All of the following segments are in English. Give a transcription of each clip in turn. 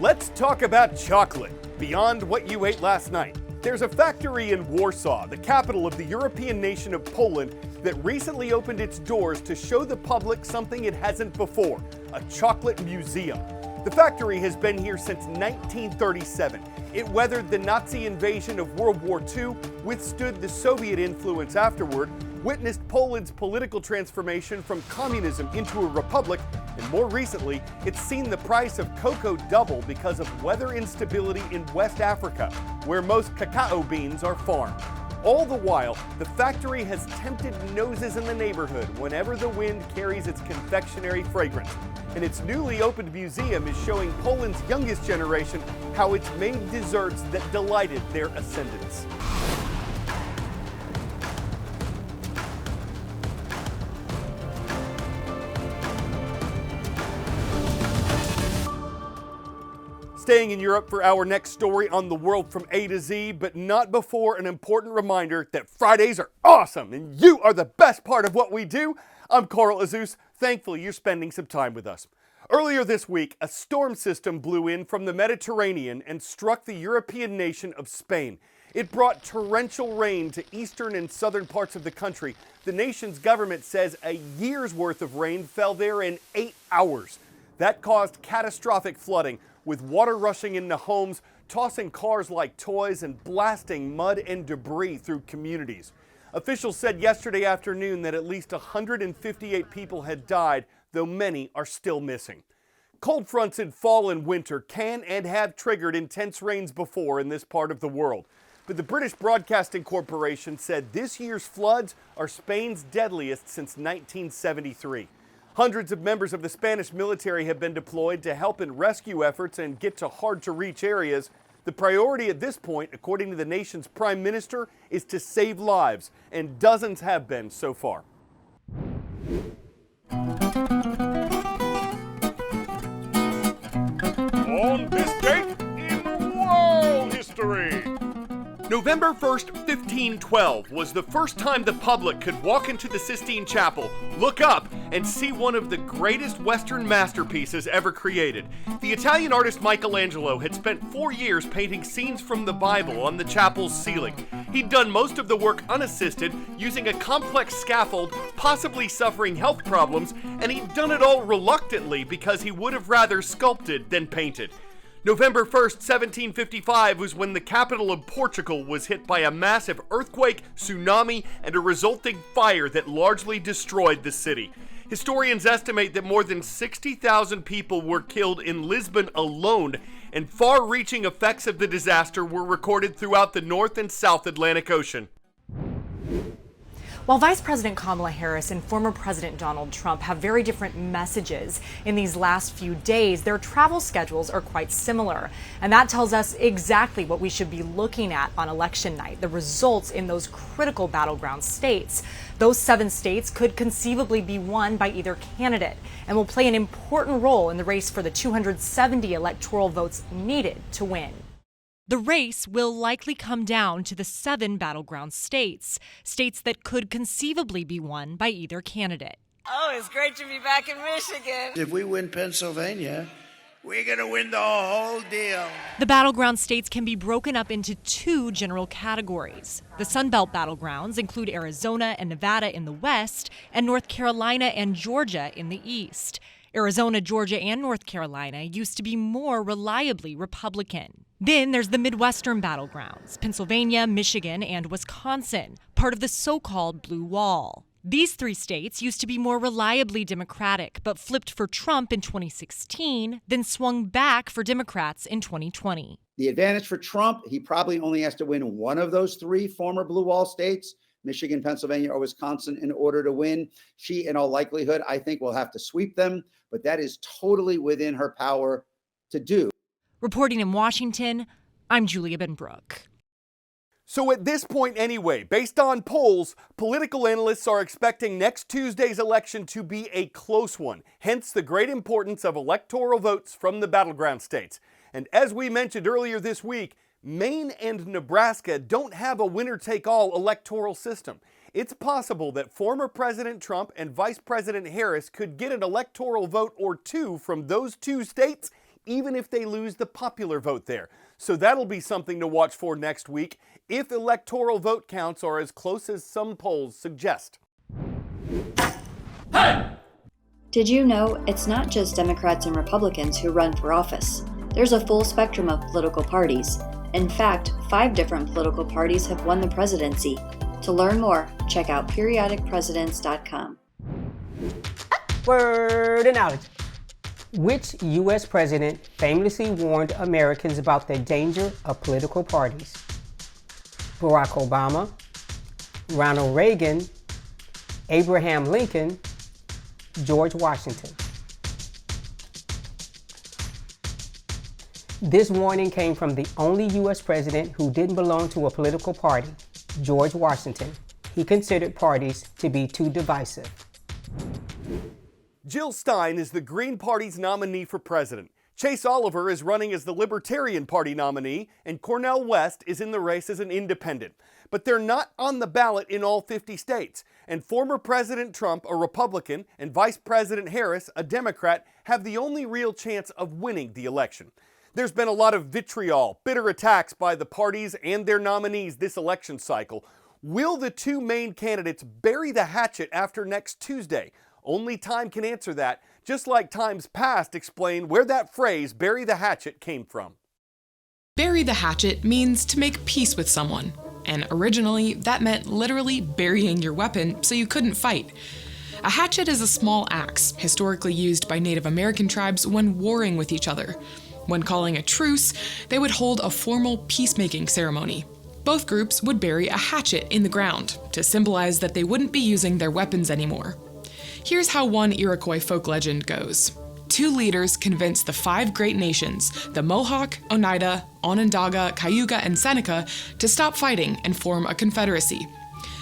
Let's talk about chocolate, beyond what you ate last night. There's a factory in Warsaw, the capital of the European nation of Poland, that recently opened its doors to show the public something it hasn't before, a chocolate museum. The factory has been here since 1937. It weathered the Nazi invasion of World War II, withstood the Soviet influence afterward, witnessed Poland's political transformation from communism into a republic, and more recently, it's seen the price of cocoa double because of weather instability in West Africa, where most cacao beans are farmed. All the while, the factory has tempted noses in the neighborhood whenever the wind carries its confectionery fragrance. And its newly opened museum is showing Poland's youngest generation how it's made desserts that delighted their ascendants. Staying in Europe for our next story on the world from A to Z, but not before an important reminder that Fridays are awesome and you are the best part of what we do. I'm Carl Azuz. Thankfully, you're spending some time with us. Earlier this week, a storm system blew in from the Mediterranean and struck the European nation of Spain. It brought torrential rain to eastern and southern parts of the country. The nation's government says a year's worth of rain fell there in 8 hours. That caused catastrophic flooding, with water rushing into homes, tossing cars like toys, and blasting mud and debris through communities. Officials said yesterday afternoon that at least 158 people had died, though many are still missing. Cold fronts in fall and winter can and have triggered intense rains before in this part of the world. But the British Broadcasting Corporation said this year's floods are Spain's deadliest since 1973. Hundreds of members of the Spanish military have been deployed to help in rescue efforts and get to hard-to-reach areas. The priority at this point, according to the nation's prime minister, is to save lives, and dozens have been so far. On this date in world history, November 1st, 1512 was the first time the public could walk into the Sistine Chapel, look up, and see one of the greatest Western masterpieces ever created. The Italian artist Michelangelo had spent 4 years painting scenes from the Bible on the chapel's ceiling. He'd done most of the work unassisted, using a complex scaffold, possibly suffering health problems, and he'd done it all reluctantly because he would have rather sculpted than painted. November 1st, 1755 was when the capital of Portugal was hit by a massive earthquake, tsunami, and a resulting fire that largely destroyed the city. Historians estimate that more than 60,000 people were killed in Lisbon alone, and far-reaching effects of the disaster were recorded throughout the North and South Atlantic Ocean. While Vice President Kamala Harris and former President Donald Trump have very different messages in these last few days, their travel schedules are quite similar. And that tells us exactly what we should be looking at on election night, the results in those critical battleground states. Those 7 states could conceivably be won by either candidate and will play an important role in the race for the 270 electoral votes needed to win. The race will likely come down to the 7 battleground states that could conceivably be won by either candidate. Oh, it's great to be back in Michigan. If we win Pennsylvania, we're going to win the whole deal. The battleground states can be broken up into 2 general categories. The Sunbelt battlegrounds include Arizona and Nevada in the west, and North Carolina and Georgia in the east. Arizona, Georgia, and North Carolina used to be more reliably Republican. Then there's the Midwestern battlegrounds, Pennsylvania, Michigan, and Wisconsin, part of the so-called Blue Wall. These 3 states used to be more reliably Democratic, but flipped for Trump in 2016, then swung back for Democrats in 2020. The advantage for Trump, he probably only has to win one of those 3 former Blue Wall states, Michigan, Pennsylvania, or Wisconsin, in order to win. She, in all likelihood, I think, will have to sweep them, but that is totally within her power to do. Reporting in Washington, I'm Julia Benbrook. So at this point anyway, based on polls, political analysts are expecting next Tuesday's election to be a close one, hence the great importance of electoral votes from the battleground states. And as we mentioned earlier this week, Maine and Nebraska don't have a winner-take-all electoral system. It's possible that former President Trump and Vice President Harris could get an electoral vote or 2 from those 2 states even if they lose the popular vote there. So that'll be something to watch for next week if electoral vote counts are as close as some polls suggest. Did you know it's not just Democrats and Republicans who run for office? There's a full spectrum of political parties. In fact, 5 different political parties have won the presidency. To learn more, check out periodicpresidents.com. Word and knowledge. Which U.S. president famously warned Americans about the danger of political parties? Barack Obama, Ronald Reagan, Abraham Lincoln, George Washington. This warning came from the only U.S. president who didn't belong to a political party, George Washington. He considered parties to be too divisive. Jill Stein is the Green Party's nominee for president. Chase Oliver is running as the Libertarian Party nominee, and Cornel West is in the race as an independent. But they're not on the ballot in all 50 states, and former President Trump, a Republican, and Vice President Harris, a Democrat, have the only real chance of winning the election. There's been a lot of vitriol, bitter attacks by the parties and their nominees this election cycle. Will the two main candidates bury the hatchet after next Tuesday? Only time can answer that, just like times past explain where that phrase, bury the hatchet, came from. Bury the hatchet means to make peace with someone, and originally that meant literally burying your weapon so you couldn't fight. A hatchet is a small axe, historically used by Native American tribes when warring with each other. When calling a truce, they would hold a formal peacemaking ceremony. Both groups would bury a hatchet in the ground to symbolize that they wouldn't be using their weapons anymore. Here's how one Iroquois folk legend goes. 2 leaders convinced the 5 great nations, the Mohawk, Oneida, Onondaga, Cayuga, and Seneca, to stop fighting and form a confederacy.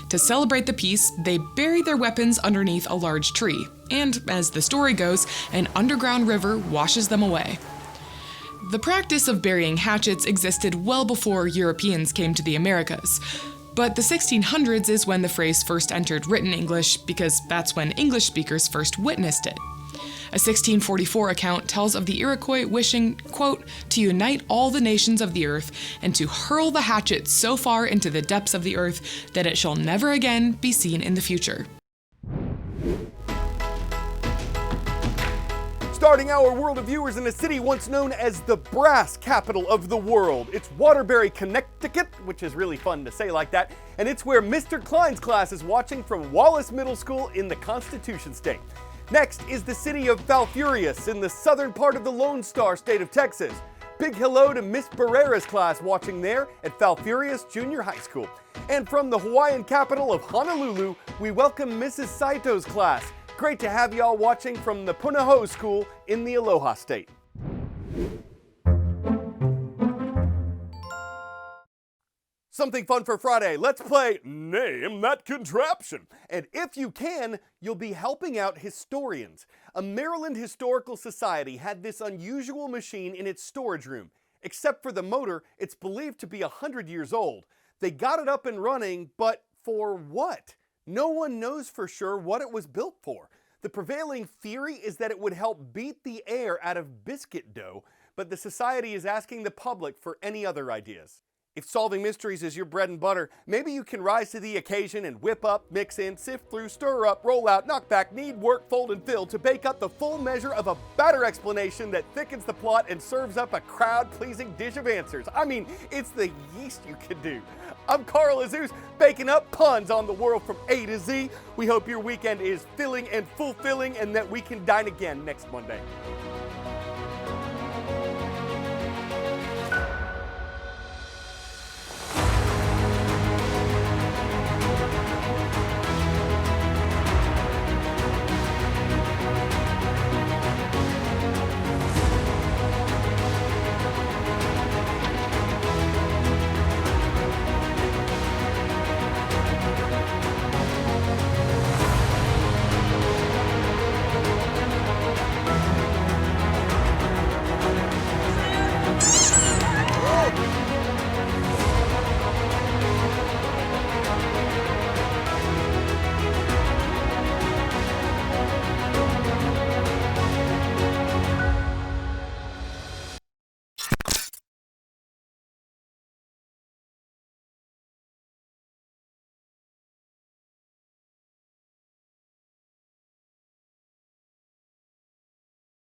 To celebrate the peace, they buried their weapons underneath a large tree, and as the story goes, an underground river washes them away. The practice of burying hatchets existed well before Europeans came to the Americas. But the 1600s is when the phrase first entered written English because that's when English speakers first witnessed it. A 1644 account tells of the Iroquois wishing, quote, to unite all the nations of the earth and to hurl the hatchet so far into the depths of the earth that it shall never again be seen in the future. Starting our world of viewers in a city once known as the brass capital of the world. It's Waterbury, Connecticut, which is really fun to say like that, and it's where Mr. Klein's class is watching from Wallace Middle School in the Constitution State. Next is the city of Falfurrias in the southern part of the Lone Star State of Texas. Big hello to Miss Barrera's class watching there at Falfurrias Junior High School. And from the Hawaiian capital of Honolulu, we welcome Mrs. Saito's class. Great to have y'all watching from the Punahou School in the Aloha State. Something fun for Friday. Let's play Name That Contraption. And if you can, you'll be helping out historians. A Maryland Historical Society had this unusual machine in its storage room. Except for the motor, it's believed to be 100 years old. They got it up and running, but for what? No one knows for sure what it was built for. The prevailing theory is that it would help beat the air out of biscuit dough, but the society is asking the public for any other ideas. If solving mysteries is your bread and butter, maybe you can rise to the occasion and whip up, mix in, sift through, stir up, roll out, knock back, knead, work, fold, and fill to bake up the full measure of a batter explanation that thickens the plot and serves up a crowd-pleasing dish of answers. I mean, it's the yeast you can do. I'm Carl Azuz, baking up puns on the world from A to Z. We hope your weekend is filling and fulfilling and that we can dine again next Monday.